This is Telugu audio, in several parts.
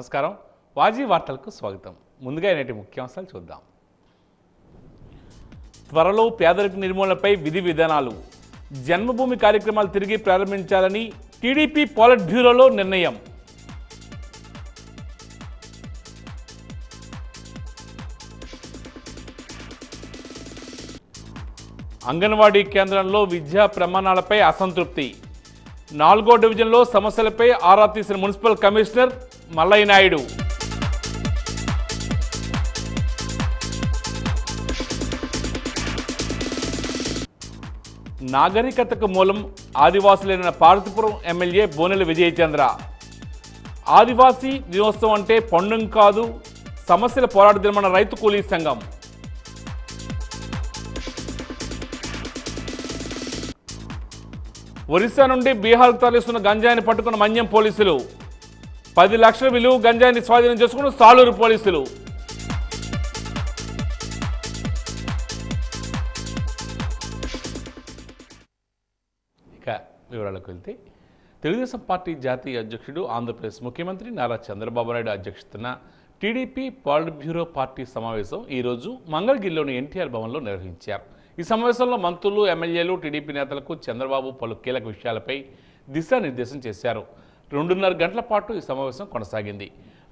నమస్కారం వాజీ వార్తలకు స్వాగతం. ముందుగా నేటి ముఖ్యాంశాలు చూద్దాం. త్వరలో పేదరిక నిర్మూలనపై విధి విధానాలు, జన్మభూమి కార్యక్రమాలు తిరిగి ప్రారంభించాలని టీడీపీ పాలిట్ బ్యూరోలో నిర్ణయం. అంగన్వాడీ కేంద్రంలో విద్యా ప్రమాణాలపై అసంతృప్తి, 4వ డివిజన్లో సమస్యలపై ఆరా తీసిన మున్సిపల్ కమిషనర్ మల్లయ్య నాయుడు. నాగరికతకు మూలం ఆదివాసులైన పార్వతీపురం ఎమ్మెల్యే బోనెల విజయచంద్ర. ఆదివాసీ దినోత్సవం అంటే పండుగ కాదు, సమస్యల పోరాట దినమన్న రైతు కూలీ సంఘం. ఒరిస్సా నుండి బీహార్కు తరలిస్తున్న గంజాయిని పట్టుకున్న మన్యం పోలీసులు. 10 లక్షల విలువ గంజాయిని స్వాధీనం చేసుకున్న సాలూరు పోలీసులు. ఇక వివరాలకు వెళ్తే, తెలుగుదేశం పార్టీ జాతీయ అధ్యక్షుడు, ఆంధ్రప్రదేశ్ ముఖ్యమంత్రి నారా చంద్రబాబు నాయుడు అధ్యక్షతన టీడీపీ పాలిట్ బ్యూరో పార్టీ సమావేశం ఈరోజు మంగళగిరిలోని ఎన్టీఆర్ భవన్లో నిర్వహించారు. ఈ సమావేశంలో మంత్రులు, ఎమ్మెల్యేలు, టీడీపీ నేతలకు చంద్రబాబు పలు కీలక విషయాలపై దిశానిర్దేశం చేశారు. 2.5 గంటల పాటు ఈ సమావేశం కొనసాగింది.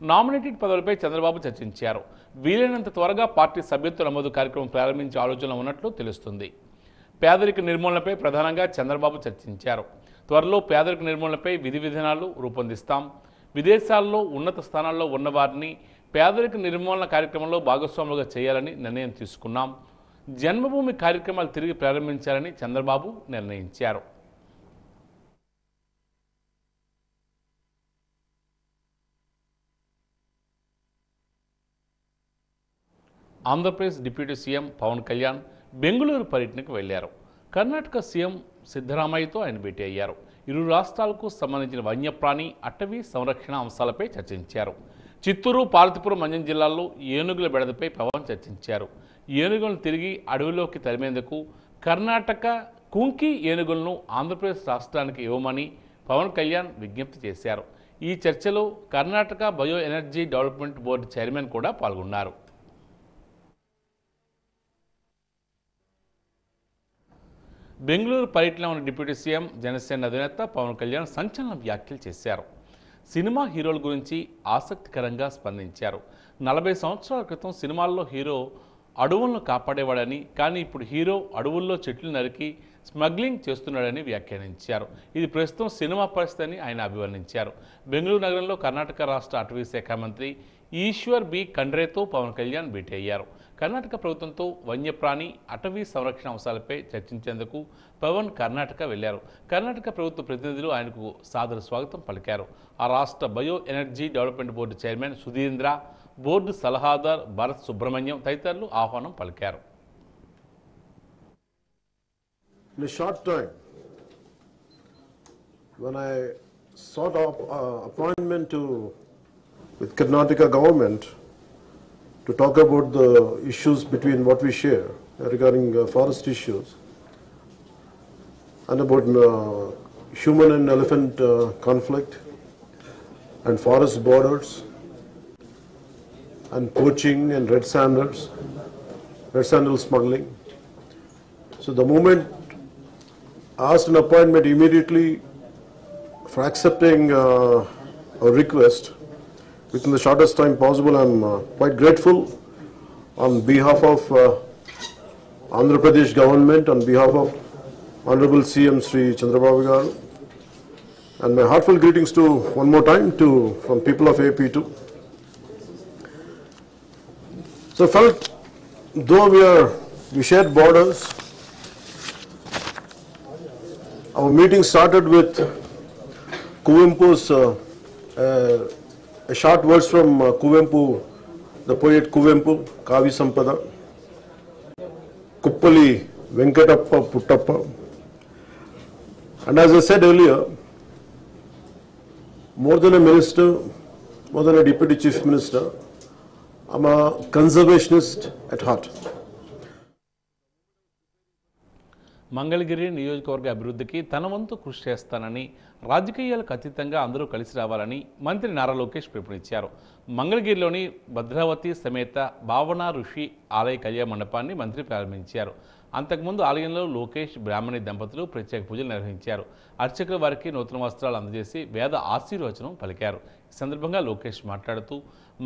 నామినేటెడ్ పదవులపై చంద్రబాబు చర్చించారు. వీలైనంత త్వరగా పార్టీ సభ్యత్వ నమోదు కార్యక్రమం ప్రారంభించే ఆలోచన ఉన్నట్లు తెలుస్తుంది. పేదరిక నిర్మూలనపై ప్రధానంగా చంద్రబాబు చర్చించారు. త్వరలో పేదరిక నిర్మూలనపై విధి విధానాలు రూపొందిస్తాం. విదేశాల్లో ఉన్నత స్థానాల్లో ఉన్నవారిని పేదరిక నిర్మూలన కార్యక్రమంలో భాగస్వాములుగా చేయాలని నిర్ణయం తీసుకున్నాం. జన్మభూమి కార్యక్రమాలు తిరిగి ప్రారంభించాలని చంద్రబాబు నిర్ణయించారు. ఆంధ్రప్రదేశ్ డిప్యూటీ సీఎం పవన్ కళ్యాణ్ బెంగళూరు పర్యటనకు వెళ్లారు. కర్ణాటక సీఎం సిద్ధరామయ్యతో ఆయన భేటీ అయ్యారు. ఇరు రాష్ట్రాలకు సంబంధించిన వన్యప్రాణి, అటవీ సంరక్షణ అంశాలపై చర్చించారు. చిత్తూరు, పార్వతీపురం, మన్యం జిల్లాల్లో ఏనుగుల బెడదపై పవన్ చర్చించారు. ఏనుగులను తిరిగి అడవిలోకి తరిమేందుకు కర్ణాటక కుంకి ఏనుగులను ఆంధ్రప్రదేశ్ రాష్ట్రానికి ఇవ్వమని పవన్ కళ్యాణ్ విజ్ఞప్తి చేశారు. ఈ చర్చలో Karnataka bio energy development board chairman కూడా పాల్గొన్నారు. బెంగళూరు పర్యటనలో ఉన్న డిప్యూటీ సీఎం, జనసేన అధినేత పవన్ కళ్యాణ్ సంచలన వ్యాఖ్యలు చేశారు. సినిమా హీరోల గురించి ఆసక్తికరంగా స్పందించారు. 40 సంవత్సరాల క్రితం సినిమాల్లో హీరో అడవులను కాపాడేవాడని, కానీ ఇప్పుడు హీరో అడవుల్లో చెట్లు నరికి స్మగ్లింగ్ చేస్తున్నాడని వ్యాఖ్యానించారు. ఇది ప్రస్తుతం సినిమా పరిస్థితి అని ఆయన అభివర్ణించారు. బెంగళూరు నగరంలో కర్ణాటక రాష్ట్ర అటవీ శాఖ మంత్రి ఈశ్వర్ బి ఖండ్రేతో పవన్ కళ్యాణ్ భేటీ అయ్యారు. కర్ణాటక ప్రభుత్వంతో వన్యప్రాణి, అటవీ సంరక్షణ అంశాలపై చర్చించేందుకు పవన్ కర్ణాటక వెళ్లారు. కర్ణాటక ప్రభుత్వ ప్రతినిధులు ఆయనకు సాదర స్వాగతం పలికారు. ఆ రాష్ట్ర bio energy development board chairman Sudhindra, board సలహాదారు భరత్ సుబ్రహ్మణ్యం తదితరులు ఆహ్వానం పలికారు. In a short time, when I sought appointment with Karnataka government to talk about the issues between what we share regarding forest issues and about human and elephant conflict and forest borders and poaching and red sandal smuggling. So the moment I asked an appointment immediately for accepting a request within the shortest time possible. I'm quite grateful on behalf of Andhra Pradesh government, on behalf of Honorable CM Sri Chandrababu Garu, and my heartfelt greetings to one more time from people of AP too. So I felt though we shared borders, our meeting started with Kuvempu's a short words from Kuvempu, the poet Kuvempu, Kavi Sampada, Kuppali Venkatappa Puttappa. And as I said earlier, more than a minister, more than a deputy chief minister, I'm a conservationist at heart. Mangalagiri నియోజకవర్గ అభివృద్ధికి తన వంతు కృషి చేస్తానని, రాజకీయాలకు అతీతంగా అందరూ కలిసి రావాలని మంత్రి నారా లోకేష్ పిలుపునిచ్చారు. మంగళగిరిలోని భద్రావతి సమేత భావన ఋషి ఆలయ కళ్యాణ మండపాన్ని మంత్రి ప్రారంభించారు. అంతకుముందు ఆలయంలో లోకేష్, బ్రాహ్మణి దంపతులు ప్రత్యేక పూజలు నిర్వహించారు. అర్చకుల వారికి నూతన వస్త్రాలు అందజేసి వేద ఆశీర్వచనం పలికారు. ఈ సందర్భంగా లోకేష్ మాట్లాడుతూ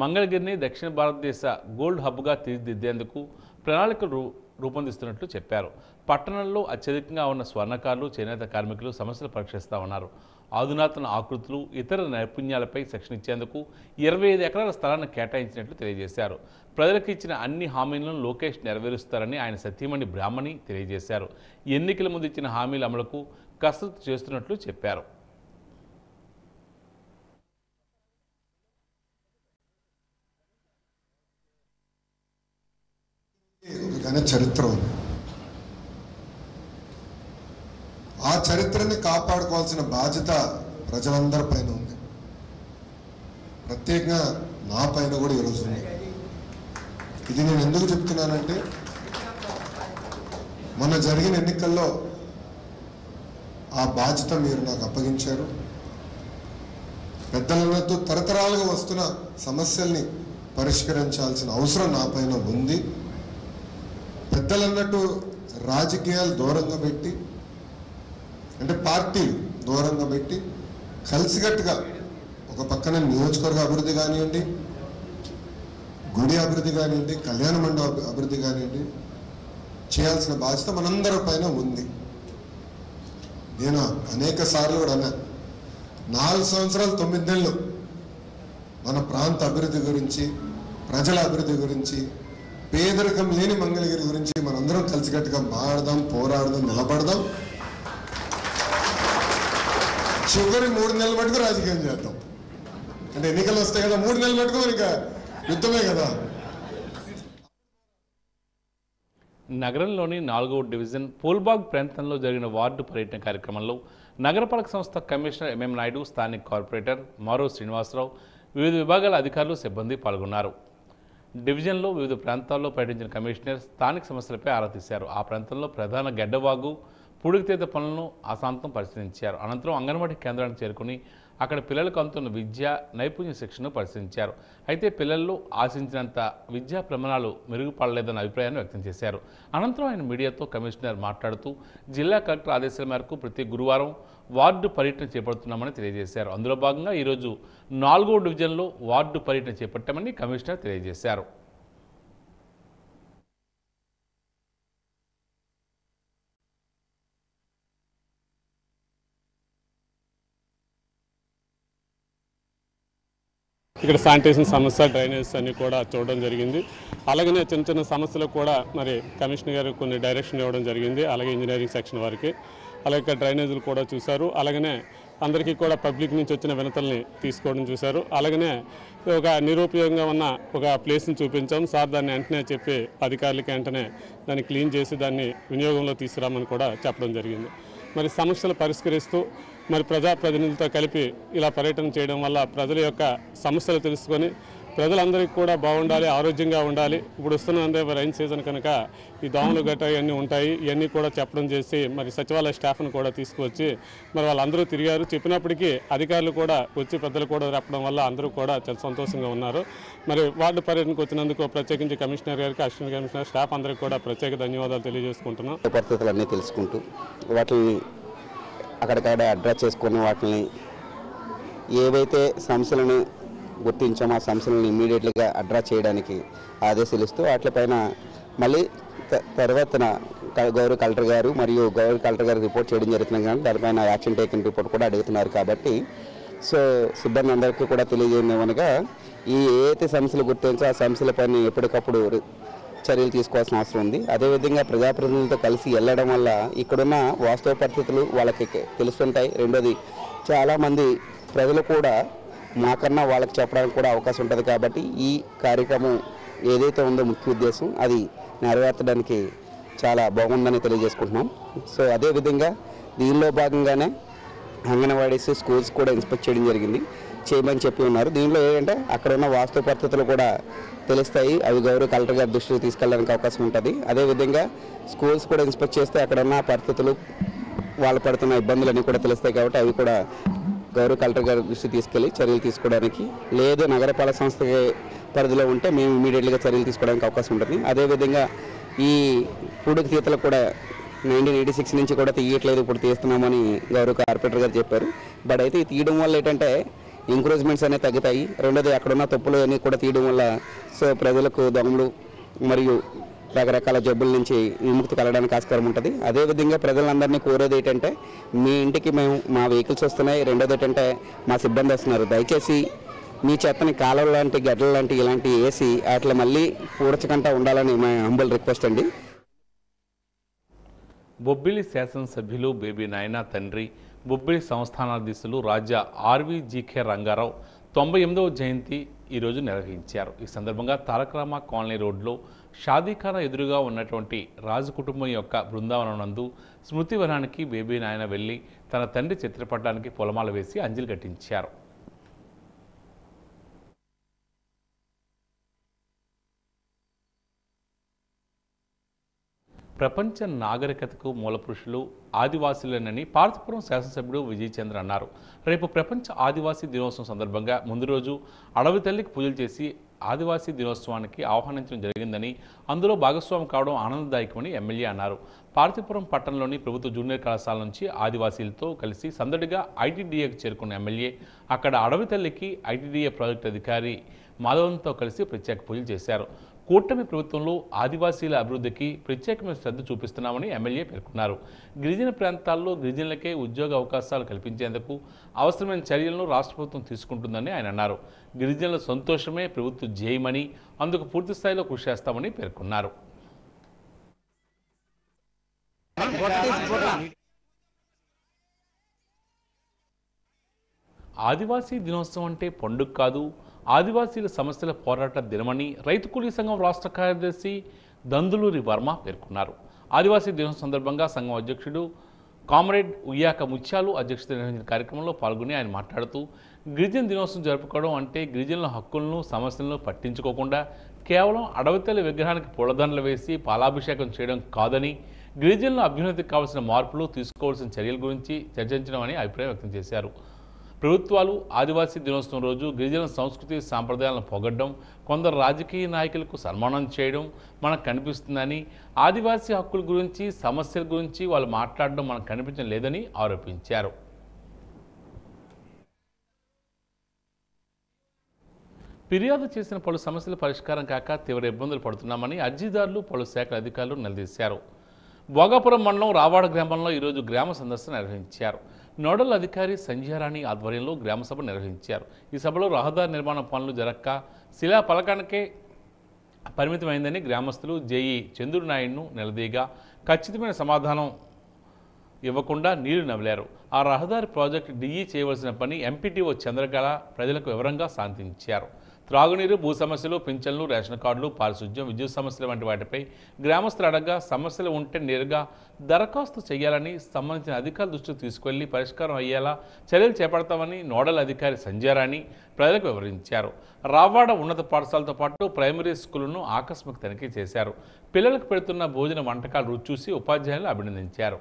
మంగళగిరిని దక్షిణ భారతదేశ గోల్డ్ హబ్గా తీర్చిదిద్దేందుకు ప్రణాళికలు రూపొందిస్తున్నట్లు చెప్పారు. పట్టణంలో అత్యధికంగా ఉన్న స్వర్ణకారులు, చేనేత కార్మికులు సమస్యలు పరిష్కరిస్తామన్నారు. ఆధునాతన ఆకృతులు, ఇతర నైపుణ్యాలపై శిక్షణ ఇచ్చేందుకు 25 ఎకరాల స్థలాన్ని కేటాయించినట్లు తెలియజేశారు. ప్రజలకు ఇచ్చిన అన్ని హామీలను లోకేష్ నెరవేరుస్తారని ఆయన సతీమణి బ్రాహ్మణి తెలియజేశారు. ఎన్నికల ముందు ఇచ్చిన హామీల అమలుకు కసరత్తు చేస్తున్నట్లు చెప్పారు. చరిత్ర ఉంది. ఆ చరిత్రని కాపాడుకోవాల్సిన బాధ్యత ప్రజలందరి పైన ఉంది. ప్రత్యేకంగా నా పైన కూడా ఈరోజు ఉంది. ఇది నేను ఎందుకు చెప్తున్నానంటే, మొన్న జరిగిన ఎన్నికల్లో ఆ బాధ్యత మీరు నాకు అప్పగించారు. పెద్దలన్నట్టు తరతరాలుగా వస్తున్న సమస్యల్ని పరిష్కరించాల్సిన అవసరం నా పైన ఉంది. పెద్దలన్నట్టు రాజకీయాలు దూరంగా పెట్టి, అంటే పార్టీలు దూరంగా పెట్టి కలిసికట్టుగా ఒక పక్కన నియోజకవర్గ అభివృద్ధి కానివ్వండి, గుడి అభివృద్ధి కానివ్వండి, కళ్యాణ మండప అభివృద్ధి కానివ్వండి, చేయాల్సిన బాధ్యత మనందరి పైన ఉంది. నేను అనేక సార్లు కూడా అన్నా, 4 సంవత్సరాలు 9 నెలలు మన ప్రాంత అభివృద్ధి గురించి, ప్రజల అభివృద్ధి గురించి, పేదరికం లేని మంగళగిరి గురించి మనందరం కలిసికట్టుగా మాట్లాడదాం, పోరాడదాం, నిలబడదాం. చివరి 3 నెలల మటుకు రాజకీయం చేద్దాం. అంటే ఎన్నికలు వస్తాయి కదా, 3 నెలల మటుకు మనకి యుద్ధమే కదా. నగరంలోని 4వ డివిజన్ పూల్బాగ్ ప్రాంతంలో జరిగిన వార్డు పర్యటన కార్యక్రమంలో నగరపాలక సంస్థ కమిషనర్ ఎంఎం నాయుడు, స్థానిక కార్పొరేటర్ మారో శ్రీనివాసరావు, వివిధ విభాగాల అధికారులు, సిబ్బంది పాల్గొన్నారు. డివిజన్లో వివిధ ప్రాంతాల్లో పర్యటించిన కమిషనర్ స్థానిక సమస్యలపై ఆరా తీశారు. ఆ ప్రాంతంలో ప్రధాన గడ్డవాగు, పూడికతీత పనులను అశాంతం పరిశీలించారు. అనంతరం అంగన్వాడీ కేంద్రానికి చేరుకుని అక్కడ పిల్లలకు అందుతున్న విద్య, నైపుణ్య శిక్షణను పరిశీలించారు. అయితే పిల్లల్లో ఆశించినంత విద్యా ప్రమాణాలు మెరుగుపడలేదన్న అభిప్రాయాన్ని వ్యక్తం చేశారు. అనంతరం ఆయన మీడియాతో కమిషనర్ మాట్లాడుతూ జిల్లా కలెక్టర్ ఆదేశాల మేరకు ప్రతి గురువారం వార్డు పర్యటన చేపడుతున్నామని తెలియజేశారు. అందులో భాగంగా ఈరోజు 4వ డివిజన్లో వార్డు పర్యటన చేపట్టామని కమిషనర్ తెలియజేశారు. ఇక్కడ శానిటేషన్ సమస్య, డ్రైనేజ్ అన్నీ కూడా చూడడం జరిగింది. అలాగనే చిన్న చిన్న సమస్యలకు కూడా మరి కమిషనర్ గారు కొన్ని డైరెక్షన్ ఇవ్వడం జరిగింది. అలాగే ఇంజనీరింగ్ సెక్షన్ వారికి, అలాగే డ్రైనేజీలు కూడా చూశారు. అలాగనే అందరికీ కూడా పబ్లిక్ నుంచి వచ్చిన వినతుల్ని తీసుకోవడం చూశారు. అలాగనే ఒక నిరుపయోగంగా ఉన్న ఒక ప్లేస్ని చూపించాం. సార్ దాన్ని వెంటనే చెప్పి అధికారులకి వెంటనే దాన్ని క్లీన్ చేసి దాన్ని వినియోగంలో తీసుకురామని కూడా చెప్పడం జరిగింది. మరి సమస్యలు పరిష్కరిస్తూ మరి ప్రజాప్రతినిధులతో కలిపి ఇలా పర్యటన చేయడం వల్ల ప్రజల యొక్క సమస్యలు తెలుసుకొని ప్రజలందరికీ కూడా బాగుండాలి, ఆరోగ్యంగా ఉండాలి. ఇప్పుడు వస్తున్న రైన్ సీజన్ కనుక ఈ దోమలు గట్ట ఇవన్నీ ఉంటాయి. ఇవన్నీ కూడా చెప్పడం చేసి మరి సచివాలయ స్టాఫ్ను కూడా తీసుకువచ్చి మరి వాళ్ళందరూ తిరిగారు. చెప్పినప్పటికీ అధికారులు కూడా వచ్చి పెద్దలు కూడా చెప్పడం వల్ల అందరూ కూడా చాలా సంతోషంగా ఉన్నారు. మరి వార్డు పర్యటనకు వచ్చినందుకు ప్రత్యేకించి కమిషనర్ గారికి, అసిస్టెంట్ కమిషనర్, స్టాఫ్ అందరికీ కూడా ప్రత్యేక ధన్యవాదాలు తెలియజేసుకుంటున్నాం. పరిస్థితులన్నీ తెలుసుకుంటూ వాటిని అక్కడికక్కడ అడ్రస్ చేసుకుని వాటిని ఏవైతే సమస్యలను గుర్తించామో ఆ సమస్యలను ఇమ్మీడియట్లీగా అడ్రస్ చేయడానికి ఆదేశాలు ఇస్తూ వాటిపైన మళ్ళీ తర్వాతన గౌరవ కలెక్టర్ గారు మరియు గౌరవ కలెక్టర్ గారు రిపోర్ట్ చేయడం జరుగుతుంది. కానీ దానిపైన యాక్షన్ టేకింగ్ రిపోర్ట్ కూడా అడుగుతున్నారు. కాబట్టి సో సిబ్బంది అందరికీ కూడా తెలియజేయమనగా ఈ ఏదైతే సమస్యలు గుర్తించో ఆ సమస్యలపైన ఎప్పటికప్పుడు చర్యలు తీసుకోవాల్సిన అవసరం ఉంది. అదేవిధంగా ప్రజాప్రతినిధులతో కలిసి వెళ్ళడం వల్ల ఇక్కడున్న వాస్తవ పరిస్థితులు వాళ్ళకి తెలుస్తుంటాయి. రెండోది చాలామంది ప్రజలు కూడా మాకన్నా వాళ్ళకి చెప్పడానికి కూడా అవకాశం ఉంటుంది. కాబట్టి ఈ కార్యక్రమం ఏదైతే ఉందో ముఖ్య ఉద్దేశం అది నెరవేర్చడానికి చాలా బాగుందని తెలియజేసుకుంటున్నాం. సో అదేవిధంగా దీనిలో భాగంగానే అంగన్వాడీస్, స్కూల్స్ కూడా ఇన్స్పెక్ట్ చేయడం జరిగింది. చేయమని చెప్పి ఉన్నారు. దీనిలో ఏంటంటే అక్కడ ఉన్న వాస్తు పద్ధతులు కూడా తెలుస్తాయి. అవి గౌరవ కలెక్టర్ గారి దృష్టికి తీసుకెళ్ళడానికి అవకాశం ఉంటుంది. అదేవిధంగా స్కూల్స్ కూడా ఇన్స్పెక్ట్ చేస్తే అక్కడ ఉన్న పరిస్థితులు, వాళ్ళు పడుతున్న ఇబ్బందులన్నీ కూడా తెలుస్తాయి. కాబట్టి అవి కూడా గౌరవ కలెక్టర్ గారి దృష్టికి తీసుకెళ్ళి చర్యలు తీసుకోవడానికి, లేదు నగరపాలక సంస్థ పరిధిలో ఉంటే మేము ఇమీడియట్గా చర్యలు తీసుకోవడానికి అవకాశం ఉంటుంది. అదేవిధంగా ఈ పూడికి తీతలు కూడా 1986 నుంచి కూడా తీయట్లేదు, ఇప్పుడు తీస్తున్నామని గౌరవ కార్పొరేటర్ గారు చెప్పారు. బట్ అయితే ఈ తీయడం వల్ల ఏంటంటే ఎంకరేజ్మెంట్స్ అనేవి తగ్గుతాయి. రెండోది అక్కడున్న తప్పులు అన్నీ కూడా తీయడం వల్ల సో ప్రజలకు దోమలు మరియు రకరకాల జబ్బుల నుంచి విముక్తి కలగడానికి ఆస్కారం ఉంటుంది. అదేవిధంగా ప్రజలందరినీ కోరేది ఏంటంటే మీ ఇంటికి మేము మా వెహికల్స్ వస్తున్నాయి, రెండోది ఏంటంటే మా సిబ్బంది వస్తున్నారు, దయచేసి మీ చెత్తని కాలువలు లాంటి గడ్డలు లాంటి ఇలాంటి వేసి వాటిలో మళ్ళీ పూడ్చకుండా ఉండాలని మా హంబుల్ రిక్వెస్ట్ అండి. బొబ్బిలి శాసనసభ్యులు బేబీ నాయన తండ్రి బొబ్బిలి సంస్థానాధీశులు రాజా ఆర్వీజీకే రంగారావు 98వ జయంతి ఈరోజు నిర్వహించారు. ఈ సందర్భంగా తారకరామ కాలనీ రోడ్లో షాదీఖానా ఎదురుగా ఉన్నటువంటి రాజు కుటుంబం యొక్క బృందావనం నందు స్మృతివనానికి బేబీ నాయన వెళ్లి తన తండ్రి చిత్రపటానికి పొలమాల వేసి అంజలి ఘటించారు. ప్రపంచ నాగరికతకు మూలపురుషులు ఆదివాసీలేనని పార్వతీపురం శాసనసభ్యుడు విజయ్ చంద్ర అన్నారు. రేపు ప్రపంచ ఆదివాసీ దినోత్సవం సందర్భంగా ముందు రోజు అడవి తల్లికి పూజలు చేసి ఆదివాసీ దినోత్సవానికి ఆహ్వానించడం జరిగిందని, అందులో భాగస్వామి కావడం ఆనందదాయకమని ఎమ్మెల్యే అన్నారు. పార్వతీపురం పట్టణంలోని ప్రభుత్వ జూనియర్ కళాశాల నుంచి ఆదివాసీలతో కలిసి సందడిగా ఐటీడీఏకు చేరుకున్న ఎమ్మెల్యే అక్కడ అడవి తల్లికి ఐటీడీఏ ప్రాజెక్టు అధికారి మాధవన్తో కలిసి ప్రత్యేక పూజలు చేశారు. కూటమి ప్రభుత్వంలో ఆదివాసీల అభివృద్ధికి ప్రత్యేకమైన శ్రద్ధ చూపిస్తున్నామని ఎమ్మెల్యే పేర్కొన్నారు. గిరిజన ప్రాంతాల్లో గిరిజనులకే ఉద్యోగ అవకాశాలు కల్పించేందుకు అవసరమైన చర్యలను రాష్ట్ర ప్రభుత్వం తీసుకుంటుందని ఆయన అన్నారు. గిరిజనుల సంతోషమే ప్రభుత్వ ధ్యేయమని, అందుకు పూర్తి స్థాయిలో కృషి చేస్తామని పేర్కొన్నారు. ఆదివాసీ దినోత్సవం అంటే పండుగ కాదు, ఆదివాసీల సమస్యల పోరాట దినమని రైతు కూలీ సంఘం రాష్ట్ర కార్యదర్శి దందులూరి వర్మ పేర్కొన్నారు. ఆదివాసీ దినోత్సవం సందర్భంగా సంఘం అధ్యక్షుడు కామ్రేడ్ ఉయ్యాక ముత్యాలు అధ్యక్షత నిర్వహించిన కార్యక్రమంలో పాల్గొని ఆయన మాట్లాడుతూ, గిరిజన దినోత్సవం జరుపుకోవడం అంటే గిరిజనుల హక్కులను సమస్యలను పట్టించుకోకుండా కేవలం అడవితల్లి విగ్రహానికి పూలదండలు వేసి పాలాభిషేకం చేయడం కాదని, గిరిజనుల అభ్యున్నతికి కావాల్సిన మార్పులు తీసుకోవాల్సిన చర్యల గురించి చర్చించడం అభిప్రాయం వ్యక్తం చేశారు. ప్రభుత్వాలు ఆదివాసీ దినోత్సవం రోజు గిరిజన సంస్కృతి సాంప్రదాయాలను పొగడ్డం, కొందరు రాజకీయ నాయకులకు సన్మానం చేయడం మనకు కనిపిస్తుందని, ఆదివాసీ హక్కుల గురించి సమస్యల గురించి వాళ్ళు మాట్లాడడం మనకు కనిపించడం లేదని ఆరోపించారు. ఫిర్యాదు చేసిన పలు సమస్యల పరిష్కారం కాక తీవ్ర ఇబ్బందులు పడుతున్నామని అర్జీదారులు పలు శాఖల అధికారులు నిలదీశారు. భోగాపురం మండలం రావాడ గ్రామంలో ఈరోజు గ్రామ సందర్శన నిర్వహించారు. నోడల్ అధికారి సంధ్యారాణి ఆధ్వర్యంలో గ్రామసభ నిర్వహించారు. ఈ సభలో రహదారి నిర్మాణ పనులు జరక్క శిలా పలకానికే పరిమితమైందని గ్రామస్తులు జేఈ చంద్రుడు నాయుడును నిలదీగా ఖచ్చితమైన సమాధానం ఇవ్వకుండా నీళ్లు నవ్వలేరు. ఆ రహదారి ప్రాజెక్టు డిఈ చేయవలసిన పని ఎంపీటీఓ చంద్రకళ ప్రజలకు వివరంగా శాంతించారు. త్రాగునీరు, భూ సమస్యలు, పింఛన్లు, రేషన్ కార్డులు, పారిశుధ్యం, విద్యుత్ సమస్యలు వంటి వాటిపై గ్రామస్తులు అడగగా సమస్యలు ఉంటే నేరుగా దరఖాస్తు చేయాలని, సంబంధించిన అధికారుల దృష్టికి తీసుకెళ్లి పరిష్కారం అయ్యేలా చర్యలు చేపడతామని నోడల్ అధికారి సంధ్యారాణి ప్రజలకు వివరించారు. రావాడ ఉన్నత పాఠశాలతో పాటు ప్రైమరీ స్కూలును ఆకస్మిక తనిఖీ చేశారు. పిల్లలకు పెడుతున్న భోజన వంటకాలు రుచి చూసి ఉపాధ్యాయులను అభినందించారు.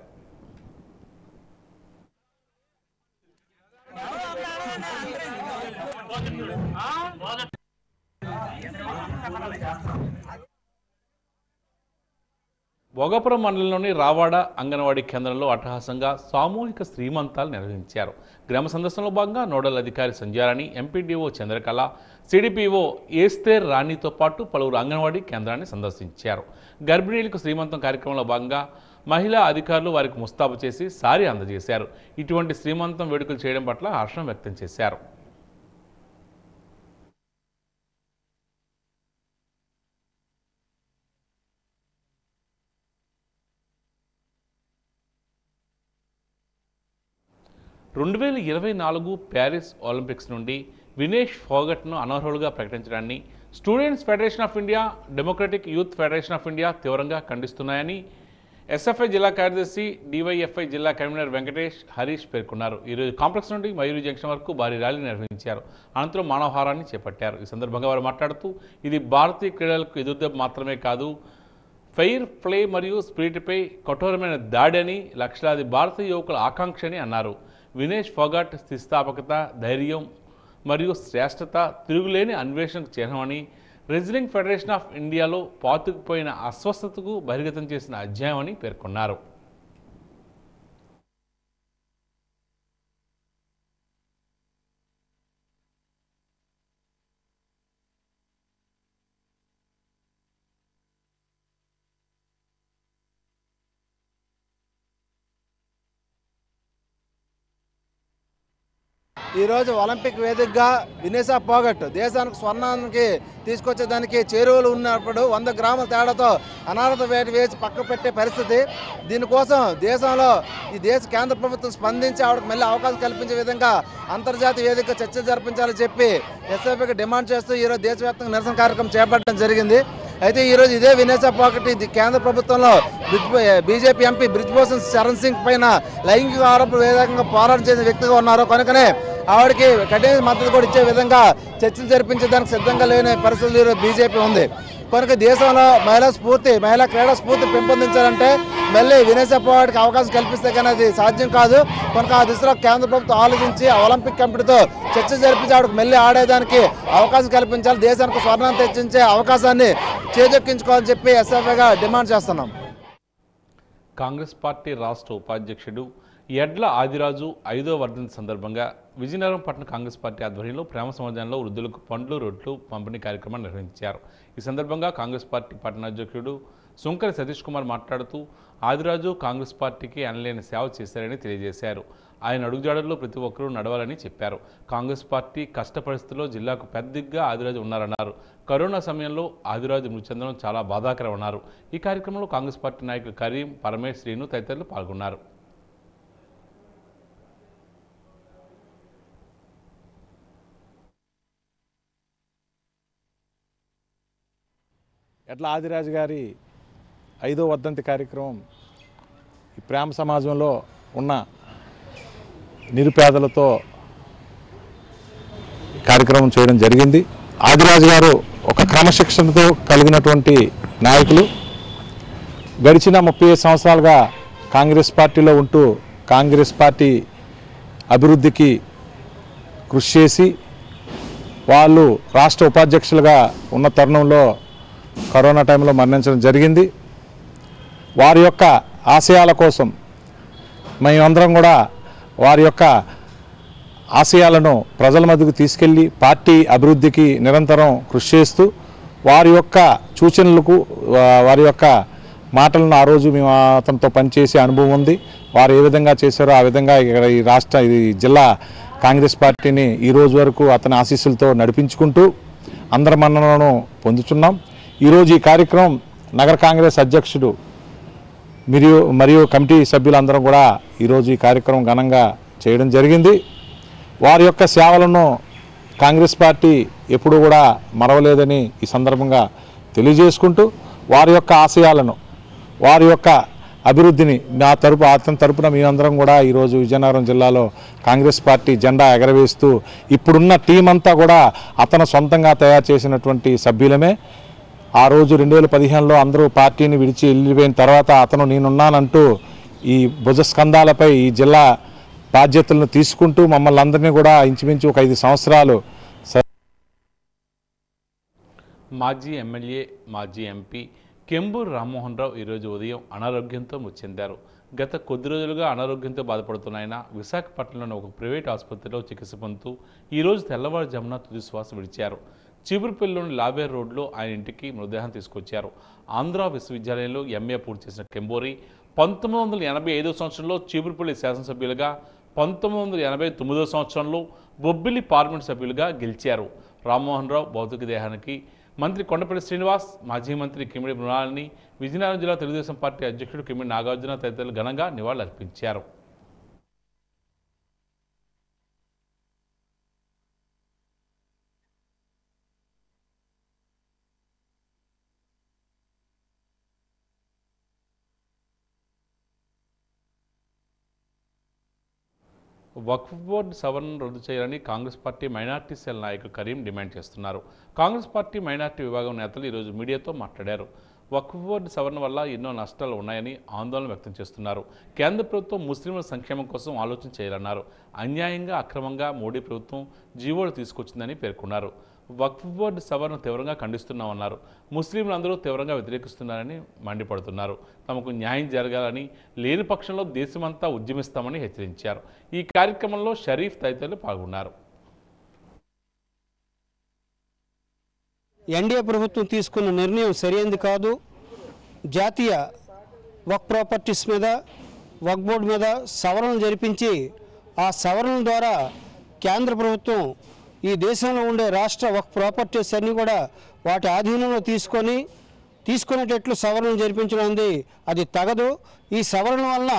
భోగాపురం మండలంలోని రావాడ అంగన్వాడీ కేంద్రంలో అట్టహాసంగా సామూహిక శ్రీమంతాలు నిర్వహించారు. గ్రామ సందర్శనలో భాగంగా నోడల్ అధికారి సంధ్యారాణి, ఎంపీడీఓ చంద్రకళ, సిడిపిఓ ఏస్తేర్ రాణితో పాటు పలువురు అంగన్వాడీ కేంద్రాన్ని సందర్శించారు. గర్భిణీలకు శ్రీమంతం కార్యక్రమంలో భాగంగా మహిళా అధికారులు వారికి ముస్తాబు చేసి సారీ అందజేశారు. ఇటువంటి శ్రీమంతం వేడుకలు చేయడం పట్ల హర్షం వ్యక్తం చేశారు. రెండు 2024 ప్యారిస్ ఒలింపిక్స్ నుండి వినేష్ ఫోగట్ను అనర్హులుగా ప్రకటించడాన్ని students federation of India, democratic youth federation of India తీవ్రంగా ఖండిస్తున్నాయని ఎస్ఎఫ్ఐ జిల్లా కార్యదర్శి డివైఎఫ్ఐ జిల్లా కన్వీనర్ వెంకటేష్ హరీష్ పేర్కొన్నారు. ఈరోజు కాంప్లెక్స్ నుండి మయూరి జంక్షన్ వరకు భారీ ర్యాలీ నిర్వహించారు. అనంతరం మానవహారాన్ని చేపట్టారు. ఈ సందర్భంగా వారు మాట్లాడుతూ ఇది భారతీయ క్రీడలకు ఎదురుదెబ్బ మాత్రమే కాదు, ఫెయిర్ ప్లే మరియు స్పిరిట్పై కఠోరమైన దాడి అని, లక్షలాది భారతీయ యువకుల ఆకాంక్ష అని అన్నారు. వినేష్ ఫోగాట్ స్థితిస్థాపకత, ధైర్యం మరియు శ్రేష్టత తిరుగులేని అన్వేషణకు చిహ్నమని, రెజ్లింగ్ ఫెడరేషన్ ఆఫ్ ఇండియాలో పాతుకుపోయిన అస్వస్థతకు బహిర్గతం చేసిన అధ్యాయం అని పేర్కొన్నారు. ఈరోజు ఒలింపిక్ వేదికగా వినేష్ ఫోగట్ దేశానికి స్వర్ణానికి తీసుకొచ్చేదానికి చేరువలు ఉన్నప్పుడు 100 గ్రాముల తేడాతో అనారత వేట వేసి పక్క పెట్టే పరిస్థితి. దీనికోసం దేశంలో ఈ దేశ కేంద్ర ప్రభుత్వం స్పందించి ఆవిడకు మళ్ళీ అవకాశం కల్పించే విధంగా అంతర్జాతీయ వేదిక చర్చ జరిపించాలని చెప్పి ఎస్ఎఫ్ఐకి డిమాండ్ చేస్తూ ఈరోజు దేశవ్యాప్తంగా నిరసన కార్యక్రమం చేపట్టడం జరిగింది. అయితే ఈరోజు ఇదే వినేష్ ఫోగట్ కేంద్ర ప్రభుత్వంలో బీజేపీ ఎంపీ బ్రిజ్భూషణ్ శరణ్ సింగ్ పైన లైంగిక ఆరోపణలు వేగంగా పోరాటం చేసిన వ్యక్తిగా ఉన్నారు. కనుకనే ఆవిడకి కఠిన మద్దతు కూడా ఇచ్చే విధంగా చర్చలు జరిపించడానికి సిద్ధంగా లేని పరిస్థితులు ఈరోజు బీజేపీ ఉంది. కనుక దేశంలో మహిళా క్రీడా స్ఫూర్తి పెంపొందించాలంటే మళ్ళీ వినేష్ ఫోగట్కి అవకాశం కల్పిస్తే కానీ అది సాధ్యం కాదు. కనుక ఆ దిశలో కేంద్ర ప్రభుత్వం ఆలోచించి ఒలింపిక్ కమిటీతో చర్చ జరిపించి ఆవిడకు మళ్ళీ ఆడేదానికి అవకాశం కల్పించాలి. దేశానికి స్వర్ణం తెచ్చించే అవకాశాన్ని చేజెక్కించుకోవాలని చెప్పి ఎస్ఎఫ్ఐగా డిమాండ్ చేస్తున్నాం. కాంగ్రెస్ పార్టీ రాష్ట్ర ఉపాధ్యక్షుడు ఎడ్ల ఆదిరాజు 5వ వర్ధంతి సందర్భంగా విజయనగరం పట్టణ కాంగ్రెస్ పార్టీ ఆధ్వర్యంలో ప్రేమ సమాజంలో వృద్ధులకు పండ్లు, రొట్లు పంపిణీ కార్యక్రమాన్ని నిర్వహించారు. ఈ సందర్భంగా కాంగ్రెస్ పార్టీ పట్టణాధ్యక్షుడు సుంకరి సతీష్ కుమార్ మాట్లాడుతూ ఆదిరాజు కాంగ్రెస్ పార్టీకి అనలేని సేవ చేశారని తెలియజేశారు. ఆయన అడుగుజాడల్లో ప్రతి ఒక్కరూ నడవాలని చెప్పారు. కాంగ్రెస్ పార్టీ కష్ట పరిస్థితుల్లో జిల్లాకు పెద్దగా ఆదిరాజు ఉన్నారన్నారు. కరోనా సమయంలో ఆదిరాజు మృతి చెందడం చాలా బాధాకరం అన్నారు. ఈ కార్యక్రమంలో కాంగ్రెస్ పార్టీ నాయకులు కరీం, పరమేశ్, శ్రీను తదితరులు పాల్గొన్నారు. ఎడ్ల ఆదిరాజు గారి 5వ వర్ధంతి కార్యక్రమం ఈ ప్రేమ సమాజంలో ఉన్న నిరుపేదలతో కార్యక్రమం చేయడం జరిగింది. ఆదిరాజు గారు ఒక క్రమశిక్షణతో కలిగినటువంటి నాయకులు. గడిచిన 35 సంవత్సరాలుగా కాంగ్రెస్ పార్టీలో ఉంటూ కాంగ్రెస్ పార్టీ అభివృద్ధికి కృషి చేసి వాళ్ళు రాష్ట్ర ఉపాధ్యక్షులుగా ఉన్న తరుణంలో కరోనా టైంలో మరణించడం జరిగింది. వారి యొక్క ఆశయాల కోసం మేమందరం కూడా వారి యొక్క ఆశయాలను ప్రజల మధ్యకు తీసుకెళ్ళి పార్టీ అభివృద్ధికి నిరంతరం కృషి చేస్తూ వారి యొక్క సూచనలకు వారి యొక్క మాటలను ఆ రోజు మేము అతనితో పనిచేసే అనుభవం ఉంది. వారు ఏ విధంగా చేశారో ఆ విధంగా ఇక్కడ ఈ జిల్లా కాంగ్రెస్ పార్టీని ఈ రోజు వరకు అతని ఆశీస్సులతో నడిపించుకుంటూ అందరి మన్ననలను పొందుతున్నాం. ఈరోజు ఈ కార్యక్రమం నగర కాంగ్రెస్ అధ్యక్షుడు మరియు కమిటీ సభ్యులందరం కూడా ఈరోజు ఈ కార్యక్రమం ఘనంగా చేయడం జరిగింది. వారి యొక్క సేవలను కాంగ్రెస్ పార్టీ ఎప్పుడూ కూడా మరవలేదని ఈ సందర్భంగా తెలియజేసుకుంటూ వారి యొక్క ఆశయాలను వారి యొక్క అభివృద్ధిని అతని తరపున మేమందరం కూడా ఈరోజు విజయనగరం జిల్లాలో కాంగ్రెస్ పార్టీ జెండా ఎగరవేస్తూ ఇప్పుడున్న టీం అంతా కూడా అతను సొంతంగా తయారు చేసినటువంటి సభ్యులమే. ఆ రోజు 2015లో అందరూ పార్టీని విడిచి వెళ్ళిపోయిన తర్వాత అతను నేనున్నానంటూ ఈ భుజస్కంధాలపై ఈ జిల్లా బాధ్యతలను తీసుకుంటూ మమ్మల్ని అందరినీ కూడా ఇంచుమించు ఒక 5 సంవత్సరాలు. మాజీ ఎమ్మెల్యే, మాజీ ఎంపీ కెంబూరు రామ్మోహన్ రావు ఈరోజు ఉదయం అనారోగ్యంతో మృతి చెందారు. గత కొద్ది రోజులుగా అనారోగ్యంతో బాధపడుతున్న ఆయన విశాఖపట్నంలోని ఒక ప్రైవేట్ ఆసుపత్రిలో చికిత్స పొందుతూ ఈరోజు తెల్లవారుజామున తుది శ్వాస విడిచారు. చీపురుపల్లిలోని లావేర్ రోడ్లో ఆయన ఇంటికి మృతదేహం తీసుకొచ్చారు. ఆంధ్ర విశ్వవిద్యాలయంలో ఎంఏ పూర్తి చేసిన కెంబూరి 1985 సంవత్సరంలో చీపురుపల్లి శాసనసభ్యులుగా, 1989 సంవత్సరంలో బొబ్బిలి పార్లమెంట్ సభ్యులుగా గెలిచారు. రామ్మోహన్ రావు భౌతిక దేహానికి మంత్రి కొండపల్లి శ్రీనివాస్, మాజీ మంత్రి కిమిడి మృణాలిని, విజయనగరం జిల్లా తెలుగుదేశం పార్టీ అధ్యక్షుడు కిమిడి నాగార్జున తదితరులు ఘనంగా నివాళులర్పించారు. వక్ఫ్ బోర్డు సవరణను రద్దు చేయాలని కాంగ్రెస్ పార్టీ మైనార్టీ సెల్ నాయకులు కరీం డిమాండ్ చేస్తున్నారు. కాంగ్రెస్ పార్టీ మైనార్టీ విభాగం నేతలు ఈరోజు మీడియాతో మాట్లాడారు. వక్ఫ్ బోర్డు సవరణ వల్ల ఎన్నో నష్టాలు ఉన్నాయని ఆందోళన వ్యక్తం చేస్తున్నారు. కేంద్ర ప్రభుత్వం ముస్లింల సంక్షేమం కోసం ఆలోచన చేయాలన్నారు. అన్యాయంగా అక్రమంగా మోడీ ప్రభుత్వం జీవోలు తీసుకొచ్చిందని పేర్కొన్నారు. వక్ఫ్ బోర్డు సవరణ తీవ్రంగా ఖండిస్తున్నామన్నారు. ముస్లింలందరూ తీవ్రంగా వ్యతిరేకిస్తున్నారని మండిపడుతున్నారు. తమకు న్యాయం జరగాలని, లేని పక్షంలో దేశమంతా ఉద్యమిస్తామని హెచ్చరించారు. ఈ కార్యక్రమంలో షరీఫ్ తదితరులు పాల్గొన్నారు. ఎన్డీఏ ప్రభుత్వం తీసుకున్న నిర్ణయం సరైనది కాదు. జాతీయ వక్ఫ్ ప్రాపర్టీస్ మీద, వక్ఫ్ బోర్డు మీద సవరణలు జరిపించి ఆ సవరణ ద్వారా కేంద్ర ప్రభుత్వం ఈ దేశంలో ఉండే రాష్ట్ర వక్ఫ్ ప్రాపర్టీస్ అన్నీ కూడా వాటి ఆధీనంలో తీసుకునేటట్లు సవరణలు జరిపించడం అది తగదు. ఈ సవరణ వలన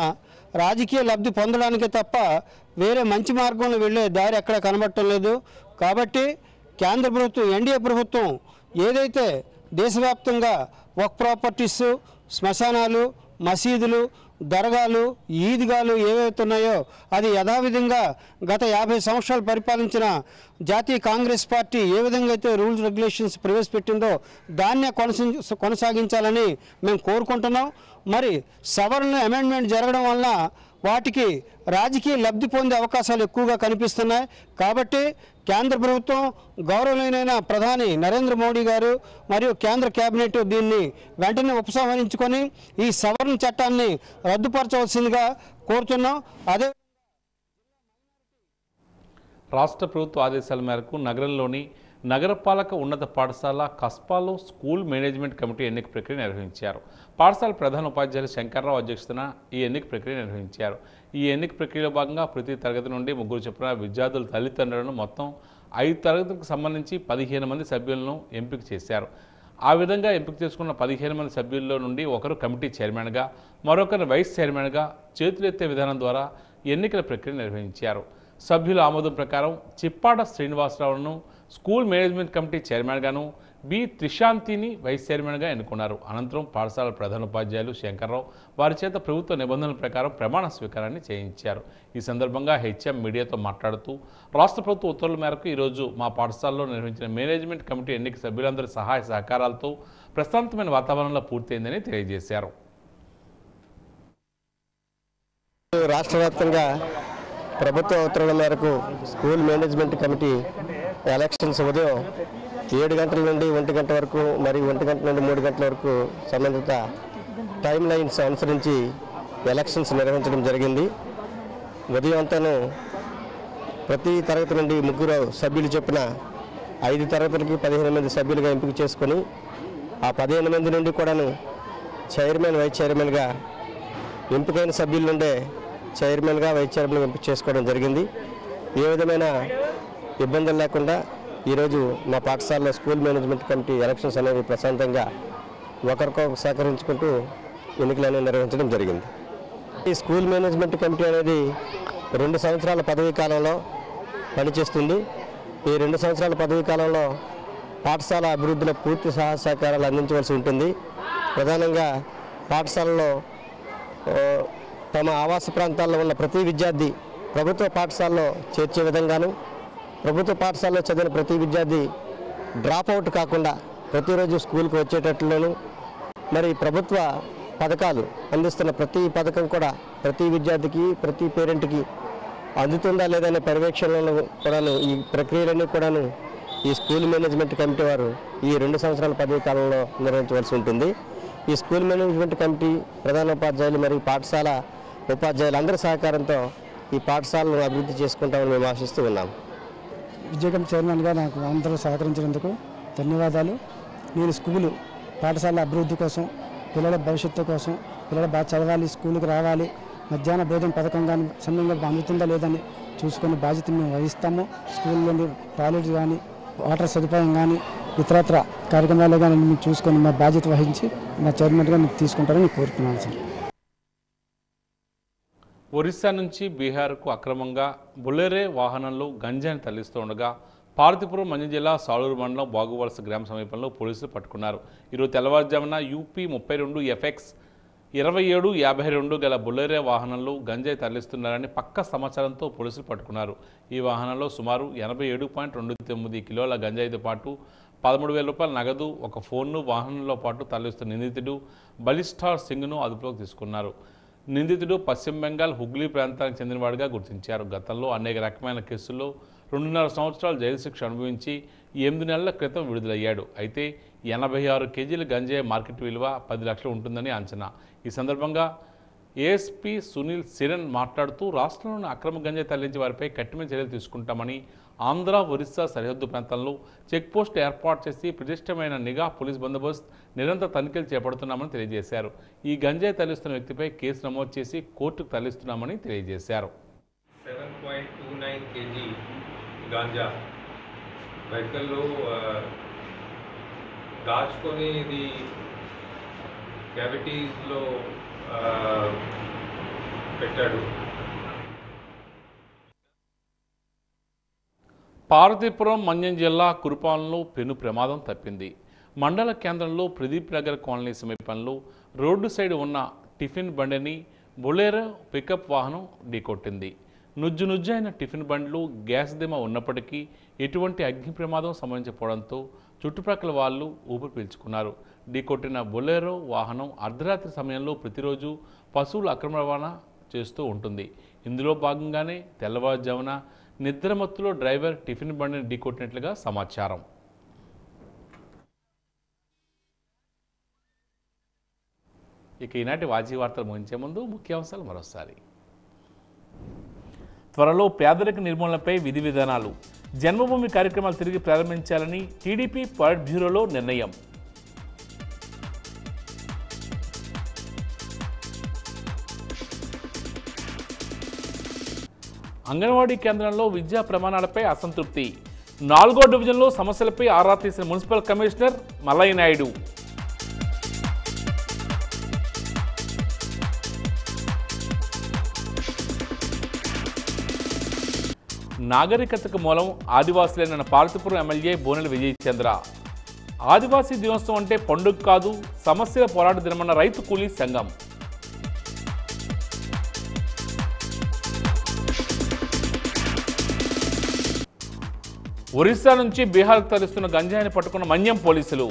రాజకీయ లబ్ధి పొందడానికే తప్ప వేరే మంచి మార్గంలో వెళ్ళే దారి ఎక్కడ కనబడటం లేదు. కాబట్టి కేంద్ర ప్రభుత్వం, ఎన్డీఏ ప్రభుత్వం ఏదైతే దేశవ్యాప్తంగా వక్ఫ్ ప్రాపర్టీస్, శ్మశానాలు, మసీదులు, దర్గాలు, ఈద్గాలు ఏవైతే ఉన్నాయో అది యథావిధంగా గత 50 సంవత్సరాలు పరిపాలించిన జాతీయ కాంగ్రెస్ పార్టీ ఏ విధంగా అయితే రూల్స్ రెగ్యులేషన్స్ ప్రవేశపెట్టిందో దాన్నే కొనసాగించాలని మేము కోరుకుంటున్నాం. మరి సవరణ అమెండ్మెంట్ జరగడం వలన వాటికి రాజకీయ లబ్ధి పొందే అవకాశాలు ఎక్కువగా కనిపిస్తున్నాయి. కాబట్టి కేంద్ర ప్రభుత్వం, గౌరవనీయులైన ప్రధాని నరేంద్ర మోడీ గారు మరియు కేంద్ర కేబినెట్ దీన్ని వెంటనే ఉపసంహరించుకొని ఈ సవరణ చట్టాన్ని రద్దుపరచవలసిందిగా కోరుతున్నాం. అదే రాష్ట్ర ప్రభుత్వ ఆదేశాల మేరకు నగరంలోని నగరపాలక ఉన్నత పాఠశాల కస్పాలో స్కూల్ మేనేజ్మెంట్ కమిటీ ఎన్నిక ప్రక్రియ నిర్వహించారు. పాఠశాల ప్రధాన ఉపాధ్యాయులు శంకర్రావు అధ్యక్షతన ఈ ఎన్నిక ప్రక్రియ నిర్వహించారు. ఈ ఎన్నిక ప్రక్రియలో భాగంగా ప్రతి తరగతి నుండి 3 చొప్పున విద్యార్థుల తల్లిదండ్రులను మొత్తం 5 తరగతులకు సంబంధించి 15 మంది సభ్యులను ఎంపిక చేశారు. ఆ విధంగా ఎంపిక చేసుకున్న 15 మంది సభ్యుల్లో నుండి ఒకరు కమిటీ చైర్మన్గా, మరొకరు వైస్ చైర్మన్గా చేతులెత్తే విధానం ద్వారా ఎన్నికల ప్రక్రియ నిర్వహించారు. సభ్యుల ఆమోదం ప్రకారం చిప్పాడ శ్రీనివాసరావును స్కూల్ మేనేజ్మెంట్ కమిటీ చైర్మన్గాను, బి త్రిశాంతిని వైస్ చైర్మన్గా ఎన్నుకున్నారు. అనంతరం పాఠశాల ప్రధానోపాధ్యాయులు శంకర్రావు వారి చేత ప్రభుత్వ నిబంధనల ప్రకారం ప్రమాణ స్వీకారాన్ని చేయించారు. ఈ సందర్భంగా హెచ్ఎం మీడియాతో మాట్లాడుతూ రాష్ట్ర ప్రభుత్వ ఉత్తర్వుల మేరకు ఈరోజు మా పాఠశాలలో నిర్వహించిన మేనేజ్మెంట్ కమిటీ ఎన్నిక సభ్యులందరి సహాయ సహకారాలతో ప్రశాంతమైన వాతావరణంలో పూర్తయిందని తెలియజేశారు. రాష్ట్ర వ్యాప్తంగా ప్రభుత్వ ఉత్తర్వుల మేరకు స్కూల్ మేనేజ్మెంట్ కమిటీ ఎలక్షన్స్ ఉదయం 7 గంటల నుండి 1 గంట వరకు, మరియు 1 గంట నుండి 3 గంటల వరకు సంబంధిత టైమ్ లైన్స్ అనుసరించి ఎలక్షన్స్ నిర్వహించడం జరిగింది. ఉదయం అంతాను ప్రతి తరగతి నుండి 3 సభ్యులు చొప్పున 5 తరగతులకి 15 మంది సభ్యులుగా ఎంపిక చేసుకొని ఆ 15 మంది నుండి కూడాను చైర్మన్, వైస్ చైర్మన్గా ఎంపికైన సభ్యుల నుండే చైర్మన్గా, వైస్ చైర్మన్గా ఎంపిక చేసుకోవడం జరిగింది. ఏ విధమైన ఇబ్బందులు లేకుండా ఈరోజు మా పాఠశాలలో స్కూల్ మేనేజ్మెంట్ కమిటీ ఎలక్షన్స్ అనేవి ప్రశాంతంగా ఒకరికొకరు సహకరించుకుంటూ ఎన్నికలు అనేవి నిర్వహించడం జరిగింది. ఈ స్కూల్ మేనేజ్మెంట్ కమిటీ అనేది 2 సంవత్సరాల పదవీ కాలంలో పనిచేస్తుంది. ఈ 2 సంవత్సరాల పదవీ కాలంలో పాఠశాల అభివృద్ధిలో పూర్తి సహాయ సహకారాలు అందించవలసి ఉంటుంది. ప్రధానంగా పాఠశాలలో తమ ఆవాస ప్రాంతాల్లో ఉన్న ప్రతి విద్యార్థి ప్రభుత్వ పాఠశాలలో చేర్చే విధంగాను, ప్రభుత్వ పాఠశాలలో చదివిన ప్రతి విద్యార్థి డ్రాప్ అవుట్ కాకుండా ప్రతిరోజు స్కూల్కి వచ్చేటట్లును, మరి ప్రభుత్వ పథకాలు అందిస్తున్న ప్రతి పథకం కూడా ప్రతి విద్యార్థికి, ప్రతి పేరెంట్కి అందుతుందా లేదనే పర్యవేక్షణలో కూడాను ఈ ప్రక్రియలన్నీ కూడాను ఈ స్కూల్ మేనేజ్మెంట్ కమిటీ వారు ఈ 2 సంవత్సరాల పదవీ కాలంలో నిర్వహించవలసి ఉంటుంది. ఈ స్కూల్ మేనేజ్మెంట్ కమిటీ ప్రధానోపాధ్యాయులు మరియు పాఠశాల ఉపాధ్యాయులు అందరి సహకారంతో ఈ పాఠశాలను అభివృద్ధి చేసుకుంటామని మేము ఆశిస్తూ ఉన్నాం. విజయకం చైర్మన్గా నాకు అందరూ సహకరించినందుకు ధన్యవాదాలు. నేను స్కూలు పాఠశాల అభివృద్ధి కోసం, పిల్లల భవిష్యత్తు కోసం, పిల్లలు బాగా చదవాలి, స్కూల్కి రావాలి, మధ్యాహ్న భోజన పథకం కానీ సమయంగా అందుతుందా లేదని చూసుకునే బాధ్యత మేము వహిస్తాము. స్కూల్లోని టాయిలెట్స్ కానీ, వాటర్ సదుపాయం కానీ, ఇతరత్ర కార్యక్రమాలు కానీ మేము చూసుకొని మా బాధ్యత వహించి మా చైర్మన్గా నేను తీసుకుంటారని కోరుతున్నాను సార్. ఒరిస్సా నుంచి బీహార్కు అక్రమంగా బుల్లెరే వాహనంలో గంజాయిని తరలిస్తూ ఉండగా పార్వతీపురం మంజం జిల్లా సాలూరు మండలం బాగువలస గ్రామ సమీపంలో పోలీసులు పట్టుకున్నారు. ఈరోజు తెల్లవారుజామున యూపీ 32 FX 2752 గల బులెరో వాహనంలో గంజాయి తరలిస్తున్నారని పక్కా సమాచారంతో పోలీసులు పట్టుకున్నారు. ఈ వాహనంలో సుమారు 87.29 కిలోల గంజాయితో పాటు 13,000 రూపాయల నగదు, ఒక ఫోన్ను వాహనంలో పాటు తరలిస్తున్న నిందితుడు బలిస్టార్ సింగ్ను అదుపులోకి తీసుకున్నారు. నిందితుడు పశ్చిమ బెంగాల్ హుగ్లీ ప్రాంతానికి చెందినవాడిగా గుర్తించారు. గతంలో అనేక రకమైన కేసుల్లో 2.5 సంవత్సరాలు జైలు శిక్ష అనుభవించి 8 నెలల క్రితం విడుదలయ్యాడు. అయితే 86 కేజీల గంజాయి మార్కెట్ విలువ 10 లక్షలు ఉంటుందని అంచనా. ఈ సందర్భంగా ఏఎస్పీ సునీల్ సిరన్ మాట్లాడుతూ రాష్ట్రంలోని అక్రమ గంజాయి తరలించే వారిపై కఠిన చర్యలు తీసుకుంటామని, ఆంధ్ర ఒరిస్సా సరిహద్దు ప్రాంతాల్లో చెక్పోస్ట్ ఏర్పాటు చేసి ప్రతిష్టమైన నిఘా పోలీస్ బందోబస్తు నిరంతర తనిఖీలు చేపడుతున్నామని తెలియజేశారు. ఈ గంజాయి తరలిస్తున్న వ్యక్తిపై కేసు నమోదు చేసి కోర్టుకు తరలిస్తున్నామని తెలియజేశారు. 7.29 kg గాంజా వెహికల్లో దాచుకొని ఇది క్యావిటీస్లో పెట్టాడు. పార్వతీపురం మన్యం జిల్లా కురుపాలంలో పెను ప్రమాదం తప్పింది. మండల కేంద్రంలో ప్రదీప్ నగర్ కాలనీ సమీపంలో రోడ్డు సైడ్ ఉన్న టిఫిన్ బండిని బొలెరో పికప్ వాహనం ఢీకొట్టింది. నుజ్జైన టిఫిన్ బండ్లు గ్యాస్ దిమ ఉన్నప్పటికీ ఎటువంటి అగ్ని ప్రమాదం సంభవించకపోవడంతో చుట్టుప్రక్కల వాళ్ళు ఊపిరి పీల్చుకున్నారు. ఢీకొట్టిన బొలెరో వాహనం అర్ధరాత్రి సమయంలో ప్రతిరోజు పశువుల అక్రమ రవాణా చేస్తూ ఉంటుంది. ఇందులో భాగంగానే తెల్లవారుజామున నిద్రమత్తులో డ్రైవర్ టిఫిన్ బండిని ఢీకొట్టినట్లుగా సమాచారం. ఇక ఈనాటి వాజీ వార్తలు ముగించే ముందు ముఖ్యాంశాలు మరోసారి. త్వరలో పేదరిక నిర్మూలనపై విధి విధానాలు, జన్మభూమి కార్యక్రమాలు తిరిగి ప్రారంభించాలని టీడీపీ పాలిట్ బ్యూరోలో నిర్ణయం. అంగన్వాడీ కేంద్రంలో విద్యా ప్రమాణాలపై అసంతృప్తి, 4వ డివిజన్లో సమస్యలపై ఆరా తీసిన మున్సిపల్ కమిషనర్ మల్లయ్య నాయుడు. నాగరికతకు మూలం ఆదివాసులేనన్న పార్వతీపురం ఎమ్మెల్యే బోనెల విజయచంద్ర. ఆదివాసీ దినోత్సవం అంటే పండుగ కాదు, సమస్యల పోరాట దినమన్న రైతు కూలీ సంఘం. ఒరిస్సా నుంచి బీహార్కు తరలిస్తున్న గంజాయిని పట్టుకున్న మన్యం పోలీసులు.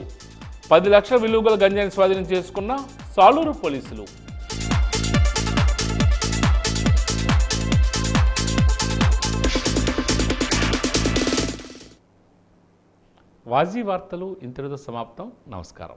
10 లక్షల విలువ గల గంజాయిని స్వాధీనం చేసుకున్న సాలూరు పోలీసులు. వాజీ వార్తలు ఇంతటితో సమాప్తం. నమస్కారం.